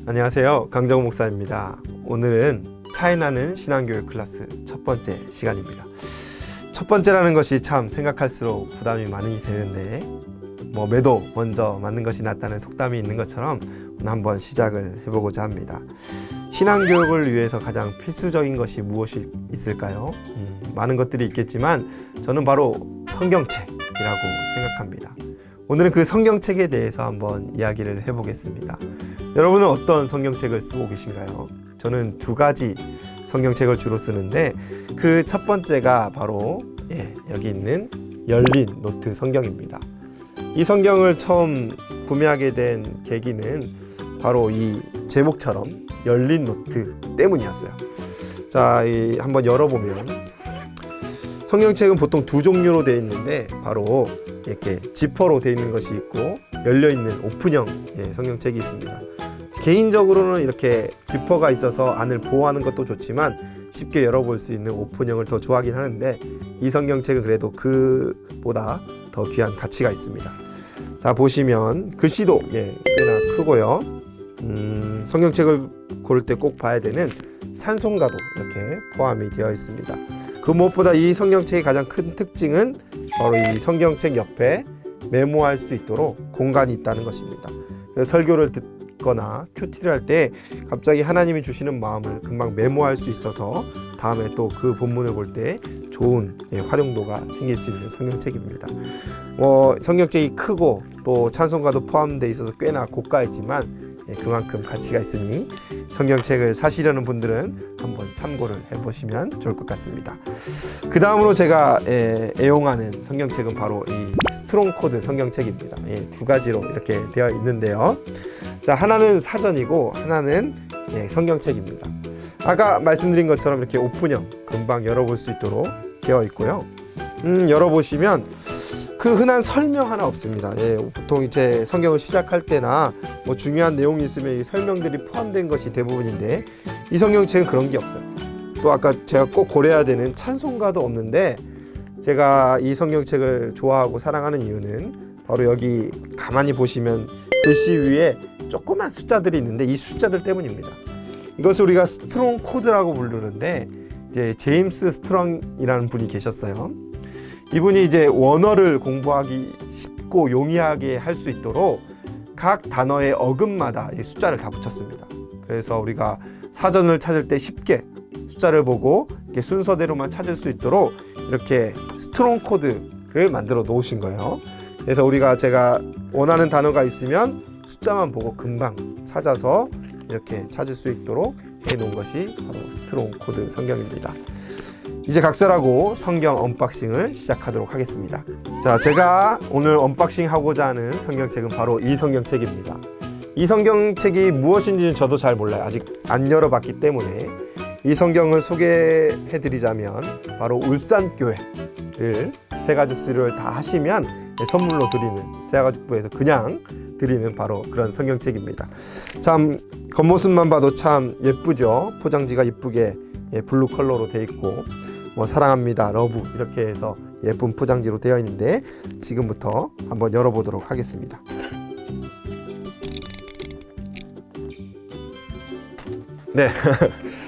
안녕하세요, 강정호 목사입니다. 오늘은 차이나는 신앙교육 클래스 첫 번째 시간입니다. 첫 번째라는 것이 참 생각할수록 부담이 많이 되는데 매도 먼저 맞는 것이 낫다는 속담이 있는 것처럼 오늘 한번 시작을 해보고자 합니다. 신앙교육을 위해서 가장 필수적인 것이 무엇이 있을까요? 많은 것들이 있겠지만 저는 바로 성경책이라고 생각합니다. 오늘은 그 성경책에 대해서 한번 이야기를 해보겠습니다. 여러분은 어떤 성경책을 쓰고 계신가요? 저는 두 가지 성경책을 주로 쓰는데 그 첫 번째가 바로 여기 있는 열린 노트 성경입니다. 이 성경을 처음 구매하게 된 계기는 바로 이 제목처럼 열린 노트 때문이었어요. 자, 한번 열어보면 성경책은 보통 두 종류로 되어 있는데 바로 이렇게 지퍼로 되어 있는 것이 있고 열려있는 오픈형 성경책이 있습니다. 개인적으로는 이렇게 지퍼가 있어서 안을 보호하는 것도 좋지만 쉽게 열어볼 수 있는 오픈형을 더 좋아하긴 하는데 이 성경책은 그래도 그보다 더 귀한 가치가 있습니다. 자, 보시면 글씨도 꽤나 크고요. 성경책을 고를 때 꼭 봐야 되는 찬송가도 이렇게 포함이 되어 있습니다. 그 무엇보다 이 성경책의 가장 큰 특징은 바로 이 성경책 옆에 메모할 수 있도록 공간이 있다는 것입니다. 그래서 설교를 듣거나 큐티를 할 때 갑자기 하나님이 주시는 마음을 금방 메모할 수 있어서 다음에 또 그 본문을 볼 때 좋은 활용도가 생길 수 있는 성경책입니다. 성경책이 크고 또 찬송가도 포함되어 있어서 꽤나 고가이지만 그만큼 가치가 있으니 성경책을 사시려는 분들은 한번 참고를 해보시면 좋을 것 같습니다. 그 다음으로 제가 애용하는 성경책은 바로 이 스트롱코드 성경책입니다. 두 가지로 이렇게 되어 있는데요. 자, 하나는 사전이고 하나는 성경책입니다. 아까 말씀드린 것처럼 이렇게 오픈형 금방 열어볼 수 있도록 되어 있고요. 열어보시면 그 흔한 설명 하나 없습니다. 보통 이제 성경을 시작할 때나 중요한 내용이 있으면 이 설명들이 포함된 것이 대부분인데 이 성경책은 그런 게 없어요. 또 아까 제가 꼭 고려해야 되는 찬송가도 없는데 제가 이 성경책을 좋아하고 사랑하는 이유는 바로 여기 가만히 보시면 글씨 위에 조그만 숫자들이 있는데 이 숫자들 때문입니다. 이것을 우리가 스트롱 코드라고 부르는데 이제 제임스 스트롱이라는 분이 계셨어요. 이분이 이제 원어를 공부하기 쉽고 용이하게 할 수 있도록 각 단어의 어근마다 이 숫자를 다 붙였습니다. 그래서 우리가 사전을 찾을 때 쉽게 숫자를 보고 이렇게 순서대로만 찾을 수 있도록 이렇게 스트롱 코드를 만들어 놓으신 거예요. 그래서 제가 원하는 단어가 있으면 숫자만 보고 금방 찾아서 이렇게 찾을 수 있도록 해놓은 것이 바로 스트롱 코드 성경입니다. 이제 각설하고 성경 언박싱을 시작하도록 하겠습니다. 자, 제가 오늘 언박싱 하고자 하는 성경책은 바로 이 성경책입니다. 이 성경책이 무엇인지는 저도 잘 몰라요. 아직 안 열어봤기 때문에 이 성경을 소개해 드리자면 바로 울산교회를 새가족 수료를 다 하시면 선물로 드리는 새가족부에서 그냥 드리는 바로 그런 성경책입니다. 참 겉모습만 봐도 참 예쁘죠. 포장지가 예쁘게 블루 컬러로 되어 있고 사랑합니다, 러브 이렇게 해서 예쁜 포장지로 되어 있는데 지금부터 한번 열어보도록 하겠습니다. 네,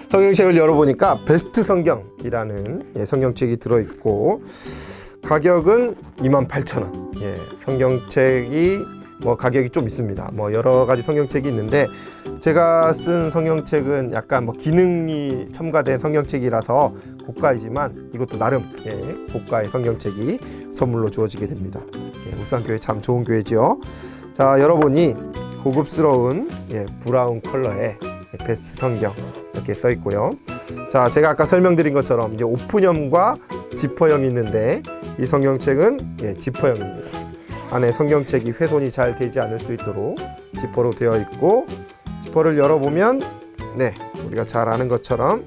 성경책을 열어보니까 베스트 성경이라는 성경책이 들어있고 가격은 28,000원. 성경책이 가격이 좀 있습니다. 여러 가지 성경책이 있는데 제가 쓴 성경책은 약간 기능이 첨가된 성경책이라서 고가이지만 이것도 나름 고가의 성경책이 선물로 주어지게 됩니다. 울산교회 참 좋은 교회죠. 자, 열어보니 고급스러운 브라운 컬러의 베스트 성경 이렇게 써 있고요. 자, 제가 아까 설명드린 것처럼 이제 오픈형과 지퍼형이 있는데 이 성경책은 지퍼형입니다. 안에 성경책이 훼손이 잘 되지 않을 수 있도록 지퍼로 되어 있고 지퍼를 열어보면 우리가 잘 아는 것처럼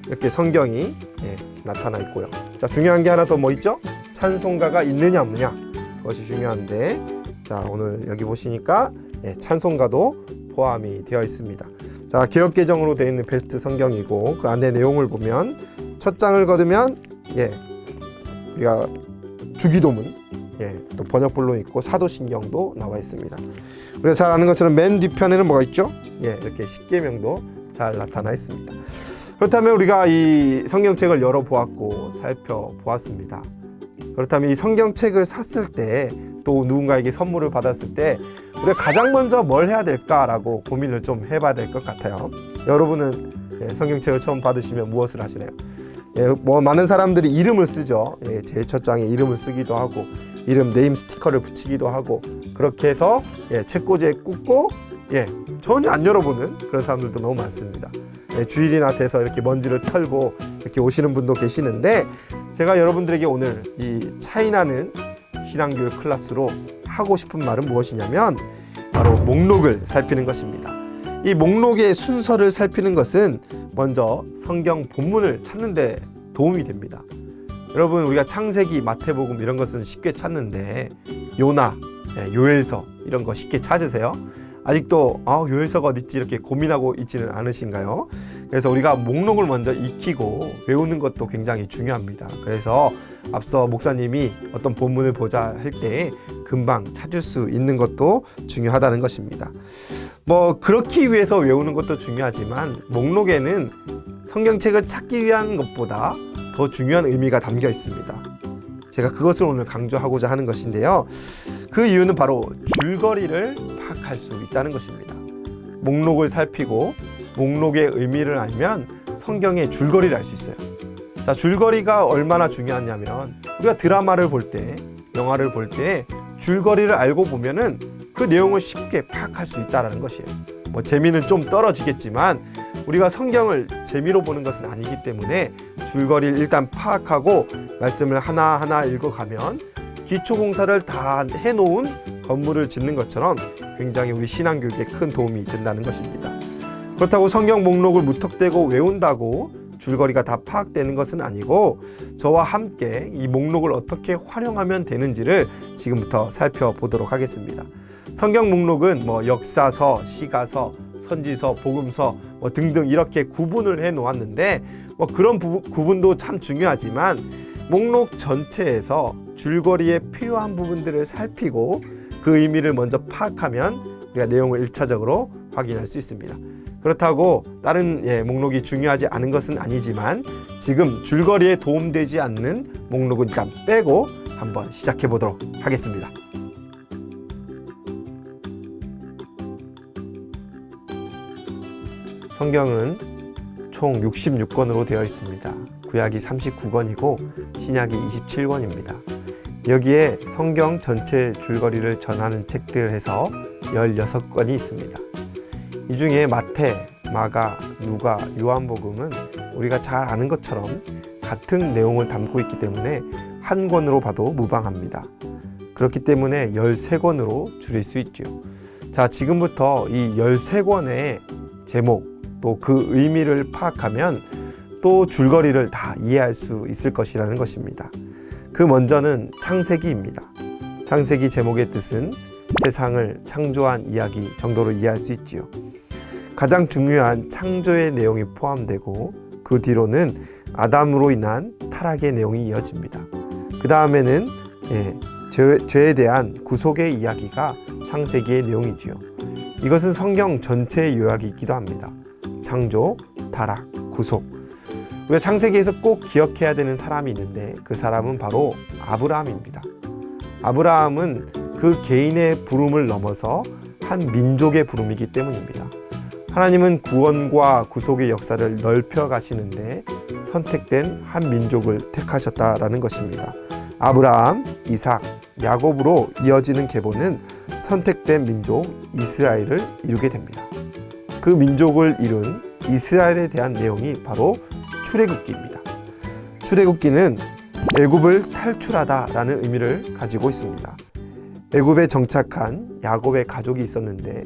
이렇게 성경이 나타나 있고요. 자, 중요한 게 하나 더 있죠? 찬송가가 있느냐 없느냐 그것이 중요한데 자, 오늘 여기 보시니까 찬송가도 포함이 되어 있습니다. 자, 개역개정으로 되어 있는 베스트 성경이고 그 안에 내용을 보면 첫 장을 거두면 우리가 주기도문 또 번역본로 있고 사도신경도 나와 있습니다. 우리가 잘 아는 것처럼 맨 뒤편에는 뭐가 있죠? 이렇게 십계명도 잘 나타나 있습니다. 그렇다면 우리가 이 성경책을 열어보았고 살펴보았습니다. 그렇다면 이 성경책을 샀을 때, 또 누군가에게 선물을 받았을 때 우리가 가장 먼저 뭘 해야 될까라고 고민을 좀 해봐야 될 것 같아요. 여러분은 성경책을 처음 받으시면 무엇을 하시나요? 뭐 많은 사람들이 이름을 쓰죠. 제일 첫 장에 이름을 쓰기도 하고, 이름 네임 스티커를 붙이기도 하고, 그렇게 해서 책꽂이에 꽂고 전혀 안 열어보는 그런 사람들도 너무 많습니다. 주일이나 돼서 이렇게 먼지를 털고 이렇게 오시는 분도 계시는데, 제가 여러분들에게 오늘 이 차이나는 신앙교육 클래스로 하고 싶은 말은 무엇이냐면 바로 목록을 살피는 것입니다. 이 목록의 순서를 살피는 것은 먼저 성경 본문을 찾는 데 도움이 됩니다. 여러분, 우리가 창세기, 마태복음 이런 것은 쉽게 찾는데 요나, 요엘서 이런 거 쉽게 찾으세요? 아직도 요엘서가 어딨지 이렇게 고민하고 있지는 않으신가요? 그래서 우리가 목록을 먼저 익히고 외우는 것도 굉장히 중요합니다. 그래서 앞서 목사님이 어떤 본문을 보자 할 때 금방 찾을 수 있는 것도 중요하다는 것입니다. 뭐 그렇기 위해서 외우는 것도 중요하지만 목록에는 성경책을 찾기 위한 것보다 더 중요한 의미가 담겨 있습니다. 제가 그것을 오늘 강조하고자 하는 것인데요. 그 이유는 바로 줄거리를 파악할 수 있다는 것입니다. 목록을 살피고 목록의 의미를 알면 성경의 줄거리를 알 수 있어요. 자, 줄거리가 얼마나 중요하냐면 우리가 드라마를 볼 때, 영화를 볼 때 줄거리를 알고 보면은 그 내용을 쉽게 파악할 수 있다는 것이에요. 뭐 재미는 좀 떨어지겠지만 우리가 성경을 재미로 보는 것은 아니기 때문에 줄거리를 일단 파악하고 말씀을 하나하나 읽어가면 기초공사를 다 해놓은 건물을 짓는 것처럼 굉장히 우리 신앙교육에 큰 도움이 된다는 것입니다. 그렇다고 성경 목록을 무턱대고 외운다고 줄거리가 다 파악되는 것은 아니고, 저와 함께 이 목록을 어떻게 활용하면 되는지를 지금부터 살펴보도록 하겠습니다. 성경 목록은 뭐 역사서, 시가서, 선지서, 복음서 등등 이렇게 구분을 해 놓았는데, 뭐 그런 구분도 참 중요하지만 목록 전체에서 줄거리에 필요한 부분들을 살피고 그 의미를 먼저 파악하면 우리가 내용을 1차적으로 확인할 수 있습니다. 그렇다고 다른 목록이 중요하지 않은 것은 아니지만 지금 줄거리에 도움되지 않는 목록은 일단 빼고 한번 시작해 보도록 하겠습니다. 성경은 총 66권으로 되어 있습니다. 구약이 39권이고 신약이 27권입니다. 여기에 성경 전체 줄거리를 전하는 책들 해서 16권이 있습니다. 이 중에 마태, 마가, 누가, 요한복음은 우리가 잘 아는 것처럼 같은 내용을 담고 있기 때문에 한 권으로 봐도 무방합니다. 그렇기 때문에 13권으로 줄일 수 있죠. 자, 지금부터 이 13권의 제목, 또 그 의미를 파악하면 또 줄거리를 다 이해할 수 있을 것이라는 것입니다. 그 먼저는 창세기입니다. 창세기 제목의 뜻은 세상을 창조한 이야기 정도로 이해할 수 있지요. 가장 중요한 창조의 내용이 포함되고 그 뒤로는 아담으로 인한 타락의 내용이 이어집니다. 그 다음에는 죄에 대한 구속의 이야기가 창세기의 내용이지요. 이것은 성경 전체의 요약이기도 합니다. 창조, 타락, 구속. 우리가 창세기에서 꼭 기억해야 되는 사람이 있는데 그 사람은 바로 아브라함입니다. 아브라함은 그 개인의 부름을 넘어서 한 민족의 부름이기 때문입니다. 하나님은 구원과 구속의 역사를 넓혀 가시는데 선택된 한 민족을 택하셨다라는 것입니다. 아브라함, 이삭, 야곱으로 이어지는 계보는 선택된 민족 이스라엘을 이루게 됩니다. 그 민족을 이룬 이스라엘에 대한 내용이 바로 출애굽기입니다. 출애굽기는 애굽을 탈출하다라는 의미를 가지고 있습니다. 애굽에 정착한 야곱의 가족이 있었는데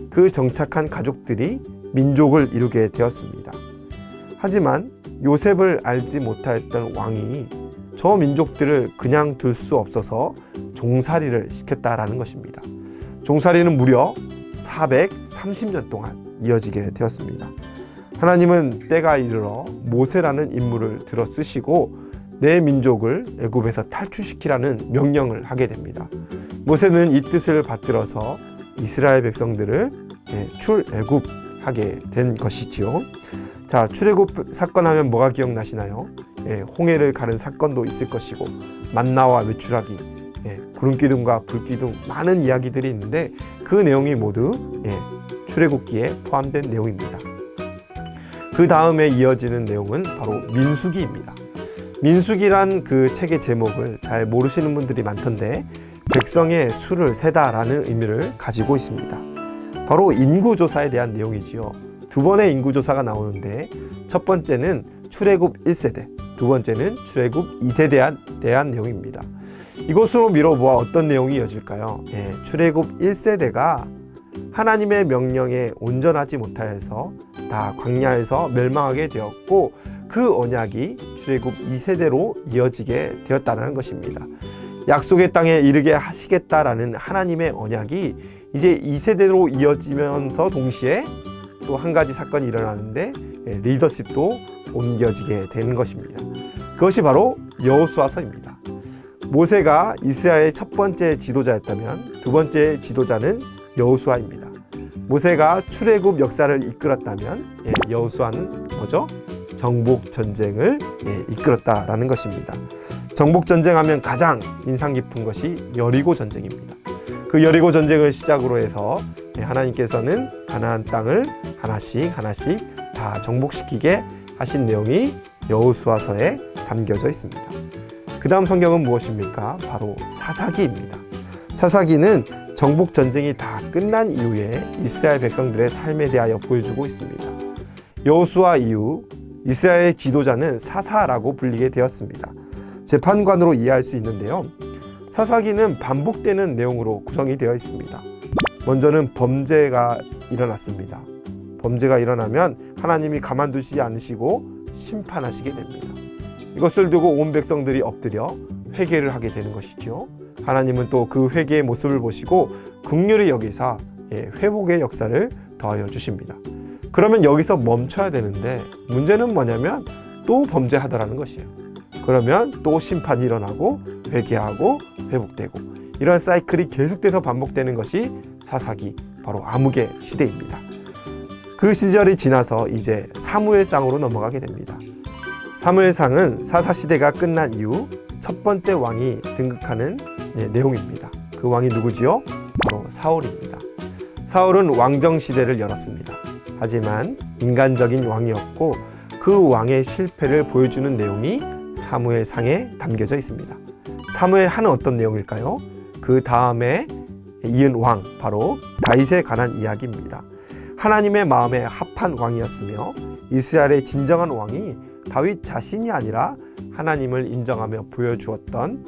그 정착한 가족들이 민족을 이루게 되었습니다. 하지만 요셉을 알지 못하였던 왕이 저 민족들을 그냥 둘 수 없어서 종살이를 시켰다라는 것입니다. 종살이는 무려 430년 동안 이어지게 되었습니다. 하나님은 때가 이르러 모세라는 인물을 들어 쓰시고 내 민족을 애굽에서 탈출시키라는 명령을 하게 됩니다. 모세는 이 뜻을 받들어서 이스라엘 백성들을 출애굽하게 된 것이지요. 자, 출애굽 사건 하면 뭐가 기억나시나요? 홍해를 가른 사건도 있을 것이고 만나와 외출하기, 구름기둥과 불기둥, 많은 이야기들이 있는데 그 내용이 모두 출애굽기에 포함된 내용입니다. 그 다음에 이어지는 내용은 바로 민수기입니다. 민수기란 그 책의 제목을 잘 모르시는 분들이 많던데 백성의 수를 세다라는 의미를 가지고 있습니다. 바로 인구조사에 대한 내용이지요. 두 번의 인구조사가 나오는데 첫 번째는 출애굽 1세대, 두 번째는 출애굽 2세대에 대한 내용입니다. 이것으로 미뤄보아 어떤 내용이 이어질까요? 출애굽 1세대가 하나님의 명령에 온전하지 못하여서 다 광야에서 멸망하게 되었고 그 언약이 출애굽 2세대로 이어지게 되었다는 것입니다. 약속의 땅에 이르게 하시겠다라는 하나님의 언약이 이제 2세대로 이어지면서 동시에 또 한 가지 사건이 일어나는데 리더십도 옮겨지게 되는 것입니다. 그것이 바로 여호수아서입니다. 모세가 이스라엘의 첫 번째 지도자였다면 두 번째 지도자는 여호수아입니다. 모세가 출애굽 역사를 이끌었다면 여호수아는 뭐죠? 정복 전쟁을 이끌었다라는 것입니다. 정복 전쟁하면 가장 인상 깊은 것이 여리고 전쟁입니다. 그 여리고 전쟁을 시작으로 해서 하나님께서는 가나안 땅을 하나씩 다 정복시키게 하신 내용이 여호수아서에 담겨져 있습니다. 그 다음 성경은 무엇입니까? 바로 사사기입니다. 사사기는 정복 전쟁이 다 끝난 이후에 이스라엘 백성들의 삶에 대하여 보여주고 있습니다. 여호수아 이후 이스라엘의 지도자는 사사라고 불리게 되었습니다. 재판관으로 이해할 수 있는데요. 사사기는 반복되는 내용으로 구성이 되어 있습니다. 먼저는 범죄가 일어났습니다. 범죄가 일어나면 하나님이 가만두시지 않으시고 심판하시게 됩니다. 이것을 두고 온 백성들이 엎드려 회개를 하게 되는 것이죠. 하나님은 또 그 회개의 모습을 보시고 긍휼히 여기사 회복의 역사를 더하여 주십니다. 그러면 여기서 멈춰야 되는데 문제는 뭐냐면 또 범죄하더라는 것이에요. 그러면 또 심판이 일어나고 회개하고 회복되고 이런 사이클이 계속돼서 반복되는 것이 사사기, 바로 암흑의 시대입니다. 그 시절이 지나서 이제 사무엘상으로 넘어가게 됩니다. 사무엘상은 사사시대가 끝난 이후 첫 번째 왕이 등극하는 내용입니다. 그 왕이 누구지요? 바로 사울입니다. 사울은 왕정시대를 열었습니다. 하지만 인간적인 왕이었고 그 왕의 실패를 보여주는 내용이 사무엘상에 담겨져 있습니다. 사무엘 하는 어떤 내용일까요? 그 다음에 이은 왕, 바로 다윗에 관한 이야기입니다. 하나님의 마음에 합한 왕이었으며 이스라엘의 진정한 왕이 다윗 자신이 아니라 하나님을 인정하며 보여주었던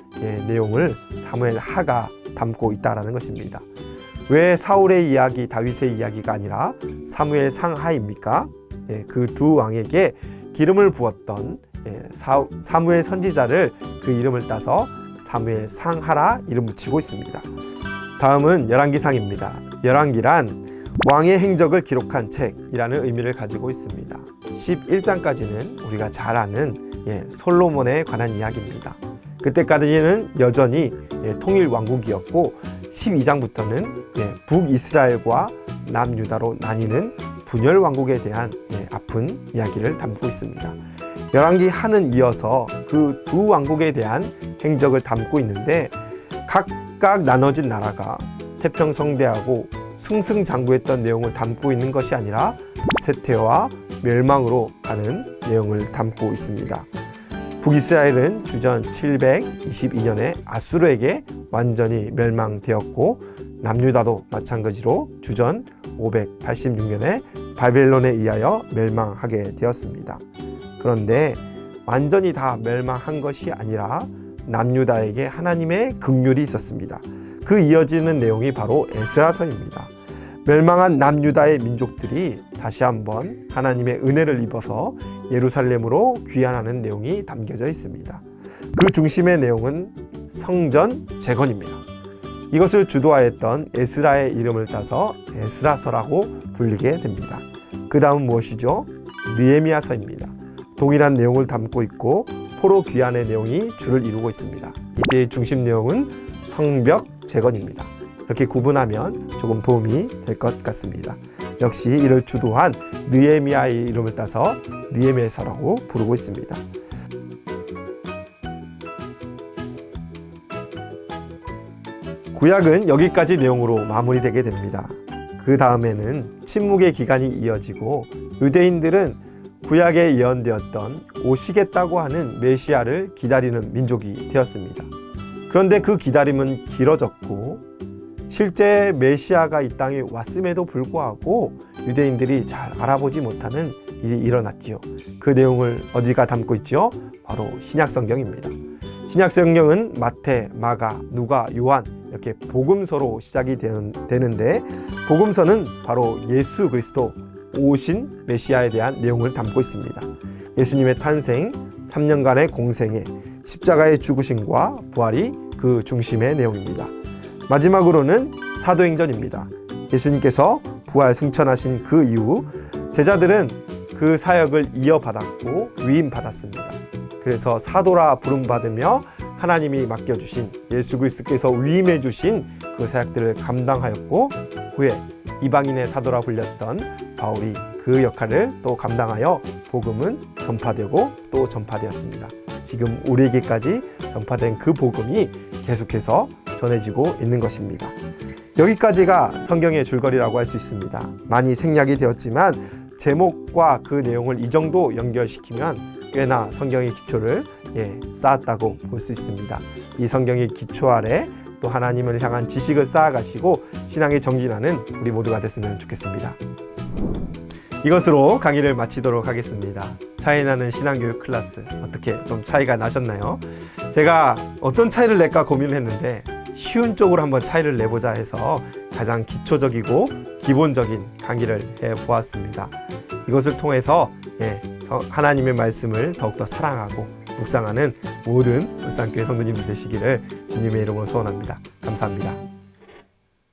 내용을 사무엘 하가 담고 있다는 것입니다. 왜 사울의 이야기, 다윗의 이야기가 아니라 사무엘 상하입니까? 그 두 왕에게 기름을 부었던 사무엘 선지자를 그 이름을 따서 사무엘 상하라 이름 붙이고 있습니다. 다음은 열왕기상입니다. 열왕기란 왕의 행적을 기록한 책이라는 의미를 가지고 있습니다. 11장까지는 우리가 잘 아는 솔로몬에 관한 이야기입니다. 그때까지는 여전히 통일 왕국이었고 12장부터는 북이스라엘과 남유다로 나뉘는 분열 왕국에 대한 아픈 이야기를 담고 있습니다. 열왕기 하는 이어서 그 두 왕국에 대한 행적을 담고 있는데 각각 나눠진 나라가 태평성대하고 승승장구했던 내용을 담고 있는 것이 아니라 쇠퇴와 멸망으로 가는 내용을 담고 있습니다. 북이스라엘은 주전 722년에 아수르에게 완전히 멸망되었고 남유다도 마찬가지로 주전 586년에 바벨론에 의하여 멸망하게 되었습니다. 그런데 완전히 다 멸망한 것이 아니라 남유다에게 하나님의 긍휼이 있었습니다. 그 이어지는 내용이 바로 에스라서입니다. 멸망한 남유다의 민족들이 다시 한번 하나님의 은혜를 입어서 예루살렘으로 귀환하는 내용이 담겨져 있습니다. 그 중심의 내용은 성전 재건입니다. 이것을 주도하였던 에스라의 이름을 따서 에스라서라고 불리게 됩니다. 그 다음은 무엇이죠? 느헤미야서입니다. 동일한 내용을 담고 있고 포로 귀환의 내용이 주를 이루고 있습니다. 이때의 중심 내용은 성벽 재건입니다. 이렇게 구분하면 조금 도움이 될 것 같습니다. 역시 이를 주도한 느헤미야의 이름을 따서 느헤미야서라고 부르고 있습니다. 구약은 여기까지 내용으로 마무리되게 됩니다. 그 다음에는 침묵의 기간이 이어지고 유대인들은 구약에 예언되었던 오시겠다고 하는 메시아를 기다리는 민족이 되었습니다. 그런데 그 기다림은 길어졌고 실제 메시아가 이 땅에 왔음에도 불구하고 유대인들이 잘 알아보지 못하는 일이 일어났지요. 그 내용을 어디가 담고 있죠? 바로 신약성경입니다. 신약성경은 마태, 마가, 누가, 요한 이렇게 복음서로 시작이 되는데 복음서는 바로 예수 그리스도 오신 메시아에 대한 내용을 담고 있습니다. 예수님의 탄생, 3년간의 공생애, 십자가의 죽으심과 부활이 그 중심의 내용입니다. 마지막으로는 사도행전입니다. 예수님께서 부활 승천하신 그 이후 제자들은 그 사역을 이어받았고 위임받았습니다. 그래서 사도라 부름받으며 하나님이 맡겨주신 예수 그리스도께서 위임해 주신 그 사역들을 감당하였고 후에 이방인의 사도라 불렸던 바울이 그 역할을 또 감당하여 복음은 전파되고 또 전파되었습니다. 지금 우리에게까지 전파된 그 복음이 계속해서 전해지고 있는 것입니다. 여기까지가 성경의 줄거리라고 할 수 있습니다. 많이 생략이 되었지만 제목과 그 내용을 이 정도 연결시키면 꽤나 성경의 기초를 쌓았다고 볼 수 있습니다. 이 성경의 기초 아래 또 하나님을 향한 지식을 쌓아가시고 신앙이 정진하는 우리 모두가 됐으면 좋겠습니다. 이것으로 강의를 마치도록 하겠습니다. 차이나는 신앙교육 클래스 어떻게 좀 차이가 나셨나요? 제가 어떤 차이를 낼까 고민을 했는데 쉬운 쪽으로 한번 차이를 내보자 해서 가장 기초적이고 기본적인 강의를 해보았습니다. 이것을 통해서 하나님의 말씀을 더욱더 사랑하고 묵상하는 모든 울산교회 성도님들 되시기를 주님의 이름으로 소원합니다. 감사합니다.